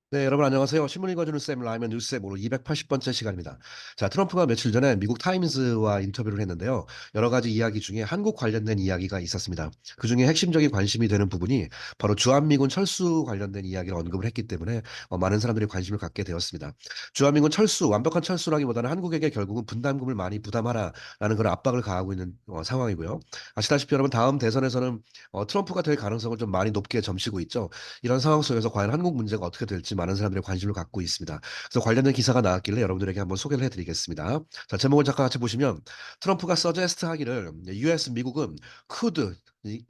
네, 여러분 안녕하세요. 신문 읽어주는 쌤 라이언 뉴스의 오늘 280번째 시간입니다. 자, 트럼프가 며칠 전에 미국 타임즈와 인터뷰를 했는데요. 여러 가지 이야기 중에 한국 관련된 이야기가 있었습니다. 그중에 핵심적인 관심이 되는 부분이 바로 주한미군 철수 관련된 이야기를 언급을 했기 때문에 많은 사람들이 관심을 갖게 되었습니다. 주한미군 철수, 완벽한 철수라기보다는 한국에게 결국은 분담금을 많이 부담하라라는 그런 압박을 가하고 있는 상황이고요. 아시다시피 여러분 다음 대선에서는 트럼프가 될 가능성을 좀 많이 높게 점치고 있죠. 이런 상황 속에서 과연 한국 문제가 어떻게 될지 많은 사람들이 관심을 갖고 있습니다. 그래서 관련된 기사가 나왔길래 여러분들에게 한번 소개를 해드리겠습니다. 자, 제목을 잠깐 같이 보시면 트럼프가 서제스트 하기를 US 미국은 could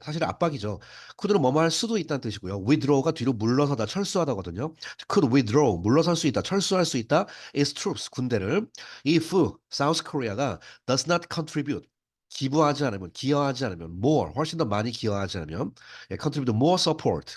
사실 압박이죠. could는 뭐뭐 할 수도 있다는 뜻이고요. withdraw가 뒤로 물러서다 철수하다거든요. could withdraw 물러설 수 있다, 철수할 수 있다. its troops 군대를 if South Korea가 does not contribute 기부하지 않으면 기여하지 않으면 more 훨씬 더 많이 기여하지 않으면 contribute more support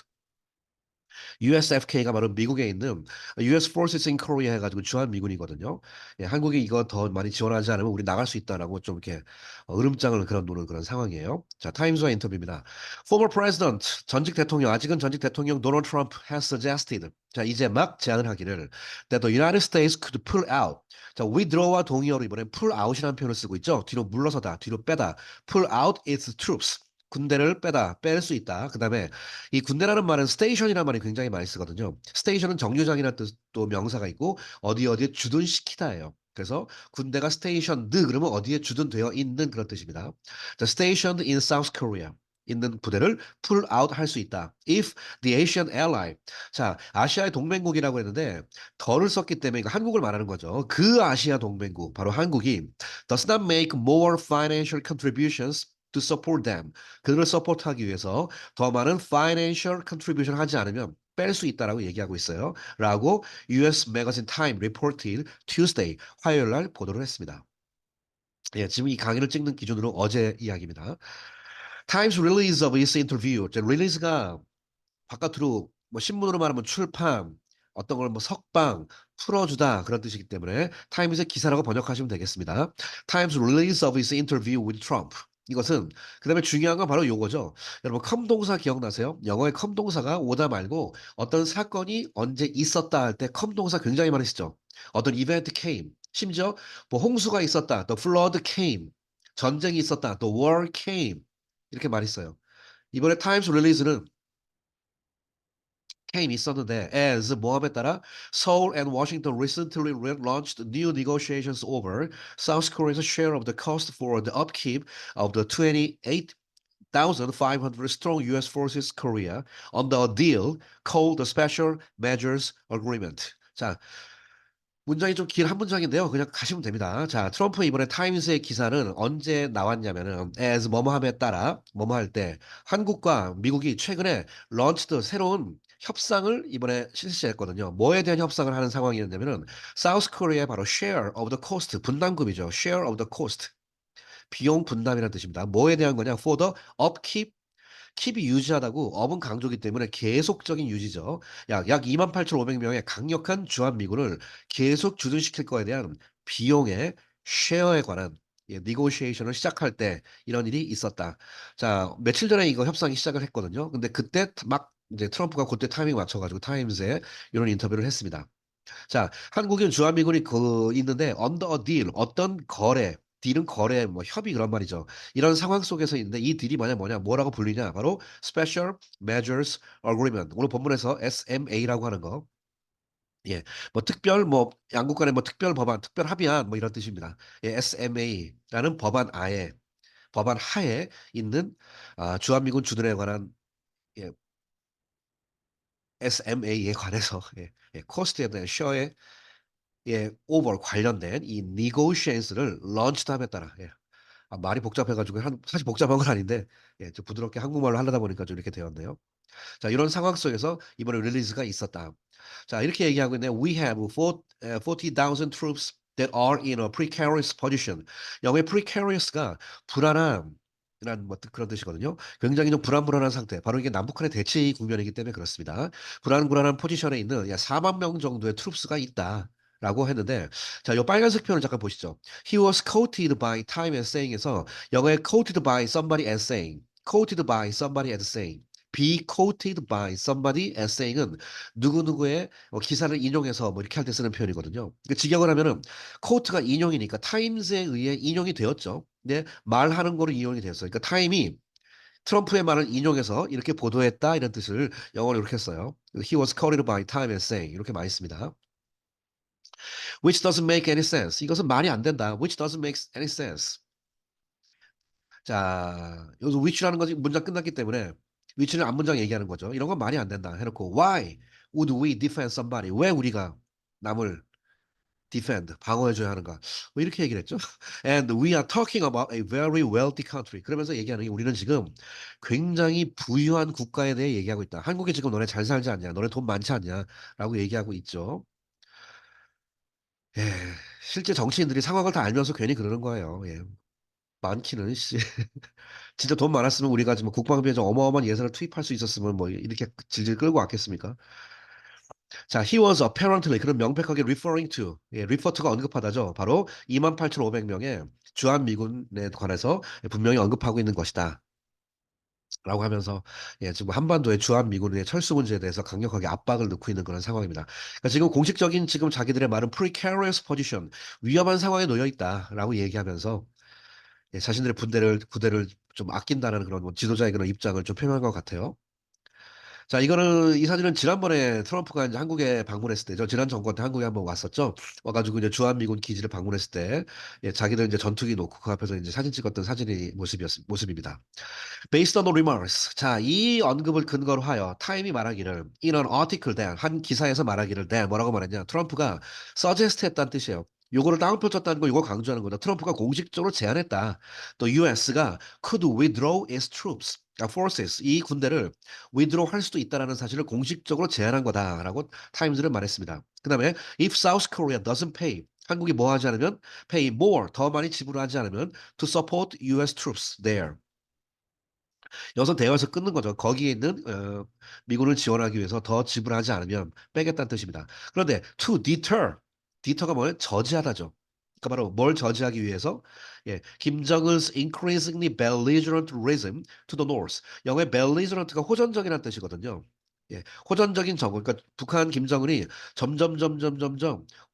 USFK가 바로 미국에 있는 US Forces in Korea 해가지고 주한미군이거든요. 예, 한국이 이거 더 많이 지원하지 않으면 우리 나갈 수 있다라고 좀 이렇게 으름장을 그런 노는 그런 상황이에요. 자, 타임스와 인터뷰입니다. Former President, 전직 대통령, 아직은 전직 대통령 도널드 트럼프 has suggested. 자, 이제 막 제안을 하기를 that the United States could pull out. 자, withdraw와 동의어로 이번에 pull out이라는 표현을 쓰고 있죠. 뒤로 물러서다, 뒤로 빼다. pull out its troops. 군대를 빼다, 뺄 수 있다. 그 다음에 이 군대라는 말은 스테이션이라는 말이 굉장히 많이 쓰거든요. 스테이션은 정류장이라는 뜻도 명사가 있고 어디에 주둔시키다예요. 그래서 군대가 스테이션드 그러면 어디에 주둔되어 있는 그런 뜻입니다. 자, stationed in South Korea. 있는 부대를 pull out 할 수 있다. If the Asian ally. 자, 아시아의 동맹국이라고 했는데 덜을 썼기 때문에 이거 한국을 말하는 거죠. 그 아시아 동맹국, 바로 한국이 does not make more financial contributions to support them. 그들을 서포트하기 위해서 더 많은 financial contribution 하지 않으면 뺄 수 있다라고 얘기하고 있어요. 라고 US 매거진 타임 리포트일 Tuesday 화요일 날 보도를 했습니다. 예, 지금 이 강의를 찍는 기준으로 어제 이야기입니다. Times release of this interview. 릴리즈가 바깥으로 뭐 신문으로 말하면 출판, 어떤 걸 뭐 석방, 풀어주다 그런 뜻이기 때문에 타임즈의 기사라고 번역하시면 되겠습니다. Times release of his interview with Trump. 이것은 그다음에 중요한 건 바로 요거죠. 여러분 컴동사 기억나세요? 영어의 컴동사가 오다 말고 어떤 사건이 언제 있었다 할 때 컴동사 굉장히 많이 쓰죠. 어떤 event came. 심지어 뭐 홍수가 있었다. The flood came. 전쟁이 있었다. The war came. 이렇게 많이 써요. 이번에 타임스 릴리즈는 came 있었는데 as 모함에 따라 Seoul and Washington recently launched new negotiations over South Korea's share of the cost for the upkeep of the 28,500 strong U.S. forces Korea under a deal called the Special Measures Agreement. 자, 문장이 좀 긴 한 문장인데요. 그냥 가시면 됩니다. 자, 트럼프 이번에 타임스의 기사는 언제 나왔냐면은 as 뭐뭐함에 따라 뭐뭐 할 때 한국과 미국이 최근에 런치드 새로운 협상을 이번에 실시했거든요. 뭐에 대한 협상을 하는 상황이었냐면은 사우스 코리아의 바로 share of the cost 분담금이죠. share of the cost 비용 분담이라는 뜻입니다. 뭐에 대한 거냐? for the upkeep 킵이 유지하다고 업은 강조기 때문에 계속적인 유지죠. 약 28,500명의 강력한 주한미군을 계속 주둔시킬 거에 대한 비용의 쉐어에 관한 니고시에이션을 시작할 때 이런 일이 있었다. 자, 며칠 전에 이거 협상이 시작을 했거든요. 근데 그때 막 이제 트럼프가 그때 타이밍 맞춰가지고 타임즈에 이런 인터뷰를 했습니다. 자, 한국인 주한미군이 있는데 under a deal 어떤 거래 딜은 거래, 뭐 협의 그런 말이죠. 이런 상황 속에서 있는데 이 딜이 뭐라고 불리냐? 바로 Special Measures Agreement. 오늘 본문에서 SMA라고 하는 거. 예, 뭐 특별 뭐 양국 간의 뭐 특별 법안, 특별 합의안 뭐 이런 뜻입니다. 예, SMA라는 법안 하에 있는 주한미군 주둔에 관한 예, SMA에 관해서 코스트에 대한 셔에 오버 관련된 이 negotiations를 런치함에 따라 말이 복잡해가지고 사실 복잡한 건 아닌데 좀 부드럽게 한국말로 하려다 보니까 좀 이렇게 되었네요. 자, 이런 상황 속에서 이번에 릴리즈가 있었다. 자, 이렇게 얘기하고 있는데 we have 40,000 troops that are in a precarious position. 영어의 precarious가 불안한 이란 뭐 그런 뜻이거든요. 굉장히 좀 불안한 상태. 바로 이게 남북한의 대치 국면이기 때문에 그렇습니다. 불안한 포지션에 있는 4만 명 정도의 트룹스가 있다. 라고 했는데, 자, 요 빨간색 표현을 잠깐 보시죠. He was quoted by Time as saying에서 영어의 quoted by somebody as saying, quoted by somebody as saying. be quoted by somebody as saying은 누구누구의 기사를 인용해서 뭐 이렇게 할 때 쓰는 표현이거든요. 그 직역을 하면은 quote가 인용이니까 타임스에 의해 인용이 되었죠. 근데 말하는 거로 인용이 되었어요. 그러니까 타임이 트럼프의 말을 인용해서 이렇게 보도했다 이런 뜻을 영어로 이렇게 했어요. He was quoted by Time as saying 이렇게 많이 씁니다. Which doesn't make any sense. 이것은 말이 안 된다. Which doesn't make any sense. 자, 여기서 which라는 것이 문장 끝났기 때문에 which는 앞문장 얘기하는 거죠. 이런 건 말이 안 된다 해놓고 why would we defend somebody? 왜 우리가 남을 defend, 방어해줘야 하는가? 뭐 이렇게 얘기를 했죠. And we are talking about a very wealthy country. 그러면서 얘기하는 게 우리는 지금 굉장히 부유한 국가에 대해 얘기하고 있다. 한국에 지금 너네 잘 살지 않냐? 너네 돈 많지 않냐? 라고 얘기하고 있죠. 예, 실제 정치인들이 상황을 다 알면서 괜히 그러는 거예요. 예. 많기는 씨. 진짜 돈 많았으면 우리가 지금 국방비에 좀 어마어마한 예산을 투입할 수 있었으면 뭐 이렇게 질질 끌고 왔겠습니까? 자, he was apparently 그런 명백하게 referring to 예, refer to가 언급하다죠. 바로 28,500명의 주한 미군에 관해서 분명히 언급하고 있는 것이다. 라고 하면서 예, 지금 한반도의 주한 미군의 철수 문제에 대해서 강력하게 압박을 넣고 있는 그런 상황입니다. 그러니까 지금 공식적인 지금 자기들의 말은 precarious position 위험한 상황에 놓여 있다라고 얘기하면서 예, 자신들의 부대를 좀 아낀다는 그런 뭐 지도자의 그런 입장을 좀 표명한 것 같아요. 자, 이 사진은 지난번에 트럼프가 이제 한국에 방문했을 때죠. 지난 정권 때 한국에 한번 왔었죠. 와가지고 이제 주한미군 기지를 방문했을 때, 예, 자기들 이제 전투기 놓고 그 앞에서 이제 사진 찍었던 모습입니다. Based on the remarks. 자, 이 언급을 근거로 하여 타임이 말하기를 in an article that 한 기사에서 말하기를 that 뭐라고 말했냐? 트럼프가 suggest 했다는 뜻이에요. 요거를 다운표 쳤다는 거 요거 강조하는 거다. 트럼프가 공식적으로 제안했다. 또 US가 could withdraw its troops, forces 이 군대를 withdraw 할 수도 있다라는 사실을 공식적으로 제안한 거다라고 타임즈는 말했습니다. 그다음에 if South Korea doesn't pay 한국이 뭐 하지 않으면 pay more 더 많이 지불하지 않으면 to support US troops there 여기서 대화에서 끊는 거죠. 거기에 있는 미군을 지원하기 위해서 더 지불하지 않으면 빼겠다는 뜻입니다. 그런데 to deter가 뭐예요? 저지하다죠. 그러니까 바로 뭘 저지하기 위해서 예, 김정은's increasingly belligerent rhythm to the north. 영어의 belligerent가 호전적이라는 뜻이거든요. 예, 호전적인 정권, 그러니까 북한 김정은이 점점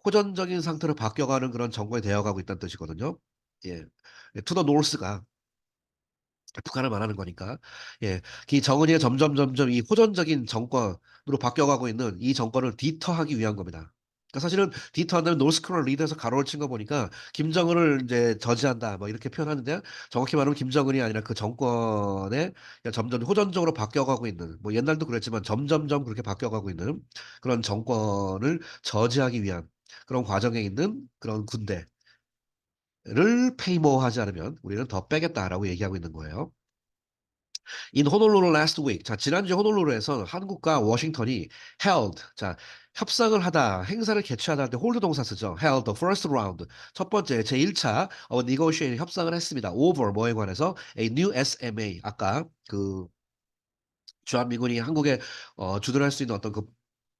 호전적인 상태로 바뀌어가는 그런 정권이 되어가고 있다는 뜻이거든요. 예, to the north가 북한을 말하는 거니까. 예. 이 정은이가 점점 이 호전적인 정권으로 바뀌어가고 있는 이 정권을 디터하기 위한 겁니다. 그러니까 사실은 디터한다면 노스코리아 리더에서 가로를 친 거 보니까 김정은을 이제 저지한다 뭐 이렇게 표현하는데 정확히 말하면 김정은이 아니라 그 정권에 점점 호전적으로 바뀌어가고 있는 뭐 옛날도 그랬지만 점점점 그렇게 바뀌어가고 있는 그런 정권을 저지하기 위한 그런 과정에 있는 그런 군대를 페이모하지 않으면 우리는 더 빼겠다라고 얘기하고 있는 거예요. In Honolulu last week. 자, 지난주 호놀루루에서 한국과 워싱턴이 held. 자, 협상을 하다, 행사를 개최하다 할 때 hold 동사 쓰죠. held the first round. 첫 번째, 제1차 negotiation 협상을 했습니다. over 뭐에 관해서 a new SMA. 아까 그 주한미군이 한국에 주둔할 수 있는 어떤 그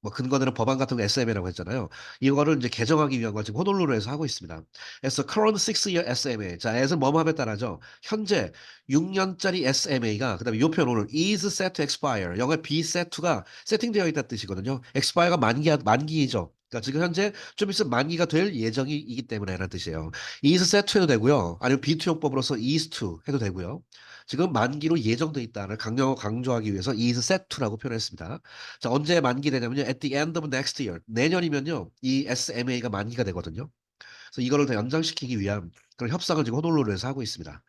뭐 근거되는 법안 같은 거 SMA라고 했잖아요. 이거를 이제 개정하기 위한 걸 지금 호놀루루에서 하고 있습니다. As a current 6-year SMA. 자, as은 뭐뭐함에 따라죠. 현재 6년짜리 SMA가 그다음에 요 표현 오늘 is set to expire. 영어 be set to가 세팅되어 있다는 뜻이거든요. expire가 만기이죠. 그러니까 지금 현재 좀 있으면 만기가 될 예정이기 때문에라는 뜻이에요. is set to 해도 되고요. 아니면 비투용법으로서 is to 해도 되고요. 지금 만기로 예정돼 있다를 강조하기 위해서 is set to라고 표현했습니다. 자, 언제 만기되냐면요. At the end of next year. 내년이면요. 이 SMA가 만기가 되거든요. 그래서 이거를 더 연장시키기 위한 그런 협상을 지금 호놀루루에서 하고 있습니다.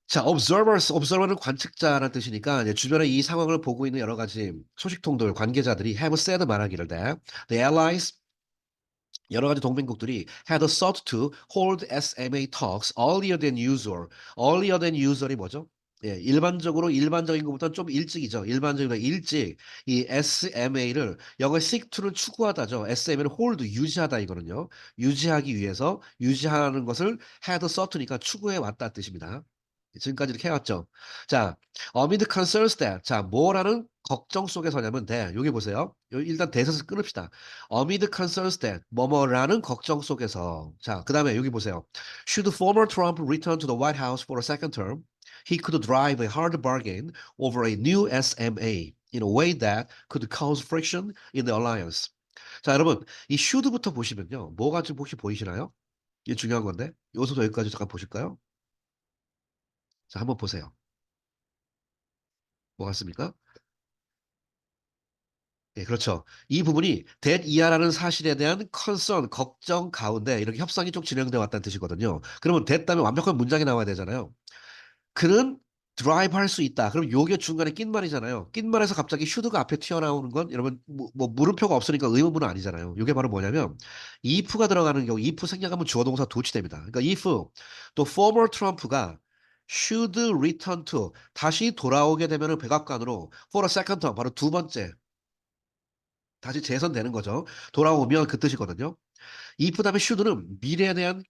자, observer는 관측자라는 뜻이니까 이제 주변에 이 상황을 보고 있는 여러 가지 소식통들, 관계자들이 have said 말하기를 the allies 여러 가지 동맹국들이 had sought to hold SMA talks earlier than usual. earlier than usual이 뭐죠? 예, 일반적인 것보다 좀 일찍이죠. 일반적인 것보다 일찍 이 SMA를 영어 seek to는 추구하다죠. SMA를 hold 유지하다 이거는요. 유지하기 위해서 유지하는 것을 had sought니까 추구해 왔다 뜻입니다. 지금까지 이렇게 해왔죠. 자, amid concerns that 자, 뭐라는 걱정 속에서냐면 여기 보세요. 일단 대에서 끊읍시다. amid concerns that 뭐뭐라는 걱정 속에서 자, 그다음에 여기 보세요. Should former Trump return to the White House for a second term? he could drive a hard bargain over a new SMA in a way that could cause friction in the alliance. 자, 여러분, 이 should부터 보시면요. 뭐가 지금 혹시 보이시나요? 이게 중요한 건데. 여기서부터 여기까지 잠깐 보실까요? 자, 한번 보세요. 뭐 같습니까? 예, 그렇죠. 이 부분이 that 이하라는 사실에 대한 concern, 걱정 가운데 이렇게 협상이 쭉 진행되어 왔다는 뜻이거든요. 그러면 that 다음에 완벽한 문장이 나와야 되잖아요. 그는 드라이브 할 수 있다. 그럼 요게 중간에 낀 말이잖아요. 낀 말에서 갑자기 should가 앞에 튀어나오는 건 여러분 뭐 물음표가 없으니까 의문문은 아니잖아요. 요게 바로 뭐냐면 if가 들어가는 경우 if 생략하면 주어 동사 도치됩니다. 그러니까 if 또 former 트럼프가 should return to 다시 돌아오게 되면은 백악관으로 for a second term 바로 두 번째 다시 재선되는 거죠. 돌아오면 그 뜻이거든요. if 다음에 should는 미래에 대한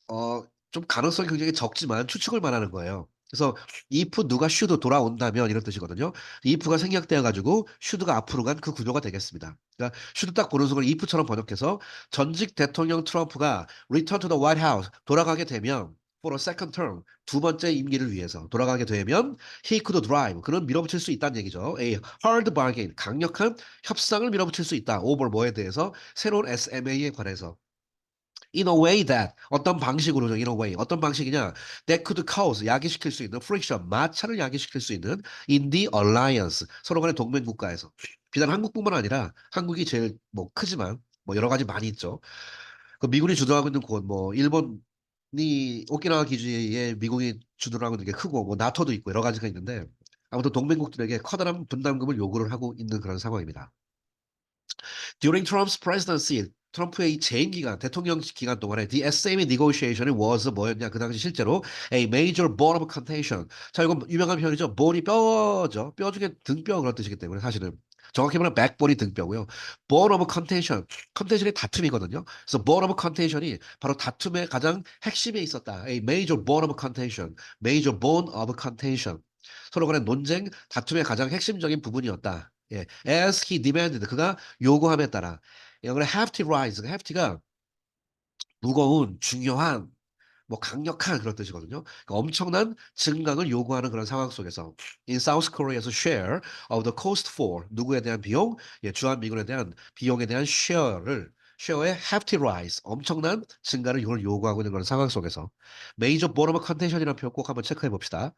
어, 좀 가능성이 굉장히 적지만 추측을 말하는 거예요. 그래서 if 누가 should 돌아온다면 이런 뜻이거든요. if가 생략되어 가지고 should가 앞으로 간 그 구조가 되겠습니다. 그러니까 should 딱 보는 순간 if처럼 번역해서 전직 대통령 트럼프가 return to the White House 돌아가게 되면 for a second term 두 번째 임기를 위해서 돌아가게 되면 he could drive 그는 밀어붙일 수 있다는 얘기죠. A hard bargain 강력한 협상을 밀어붙일 수 있다. over 뭐에 대해서 새로운 SMA에 관해서 in a way that 어떤 방식으로죠. in a way 어떤 방식이냐 that could cause 야기시킬 수 있는 friction 마찰을 야기시킬 수 있는 in the alliance 서로 간의 동맹 국가에서 비단 한국뿐만 아니라 한국이 제일 뭐 크지만 뭐 여러 가지 많이 있죠. 그 미군이 주도하고 있는 곳 뭐 일본이 오키나와 기지에 미국이 주도하고 있는 게 크고 뭐 나토도 있고 여러 가지가 있는데 아무튼 동맹국들에게 커다란 분담금을 요구를 하고 있는 그런 상황입니다. During Trump's presidency, 트럼프의 이 재임 기간, 대통령 기간 동안에 the SMA negotiation was 뭐였냐? 그 당시 실제로 a major bone of contention. 자, 이거 유명한 표현이죠. bone이 뼈죠. 뼈 중에 등뼈 그런 뜻이기 때문에 사실은 정확히 말하면 backbone이 등뼈고요. bone of contention, contention이 다툼이거든요. 그래서 bone of contention이 바로 다툼의 가장 핵심에 있었다. a major bone of contention, major bone of contention. 서로 간의 논쟁, 다툼의 가장 핵심적인 부분이었다. 예, as he demanded 그가 요구함에 따라 영어로 hefty rise, hefty가 무거운, 중요한, 뭐 강력한 그런 뜻이거든요. 그러니까 엄청난 증강을 요구하는 그런 상황 속에서 in South Korea's share of the cost for 누구에 대한 비용, 예, 주한미군에 대한 비용에 대한 쉐어의 hefty rise, 엄청난 증가를 이걸 요구하고 있는 그런 상황 속에서 major bone of contention이라는 표현 꼭 한번 체크해 봅시다.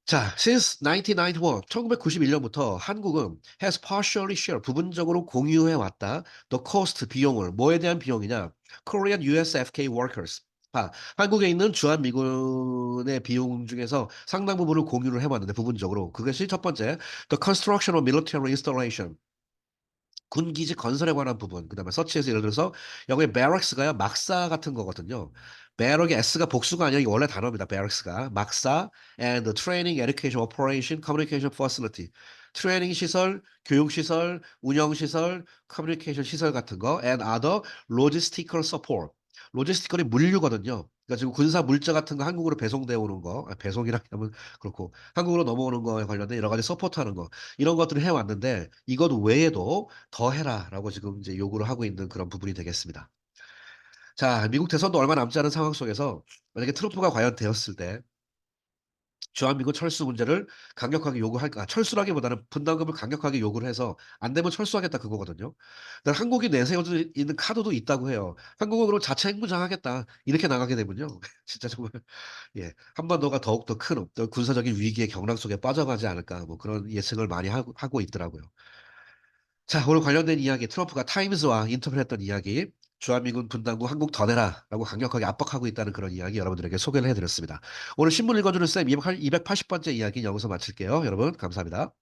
자, since 1991, 1991년부터 한국은 has partially shared, 부분적으로 공유해 왔다. The cost, 비용을. 뭐에 대한 비용이냐? Korean USFK workers. 아, 한국에 있는 주한미군의 비용 중에서 상당 부분을 공유를 해왔는데, 부분적으로. 그것이 첫 번째, the construction of military installation. 군기지 건설에 관한 부분, 그다음에 서치에서 예를 들어서 영어의 barracks가요 막사 같은 거거든요. barrack의 s가 복수가 아니라 이게 원래 단어입니다. barracks가 막사 and the training, education, operation, communication facility. 트레이닝 시설, 교육 시설, 운영 시설, 커뮤니케이션 시설 같은 거 and other logistical support. 로지스티컬이 물류거든요. 그러니까 지금 군사 물자 같은 거 한국으로 배송되어 오는 거, 배송이라 하면 그렇고 한국으로 넘어오는 거에 관련된 여러 가지 서포트하는 거 이런 것들을 해왔는데 이것 외에도 더 해라라고 지금 이제 요구를 하고 있는 그런 부분이 되겠습니다. 자, 미국 대선도 얼마 남지 않은 상황 속에서 만약에 트럼프가 과연 되었을 때 주한미군 철수 문제를 강력하게 요구할까? 철수라기보다는 분담금을 강력하게 요구를 해서 안 되면 철수하겠다 그거거든요. 근데 한국이 내세워져 있는 카드도 있다고 해요. 한국은 그럼 자체 핵무장하겠다. 이렇게 나가게 되면요. 진짜 정말 예, 한반도가 더욱더 큰 어떤 군사적인 위기의 경랑 속에 빠져가지 않을까 뭐 그런 예측을 많이 하고 있더라고요. 자, 오늘 관련된 이야기, 트럼프가 타임즈와 인터뷰했던 이야기, 주한미군 분담금 한국 더 내라라고 강력하게 압박하고 있다는 그런 이야기 여러분들에게 소개를 해드렸습니다. 오늘 신문 읽어주는 쌤 280번째 이야기 여기서 마칠게요. 여러분, 감사합니다.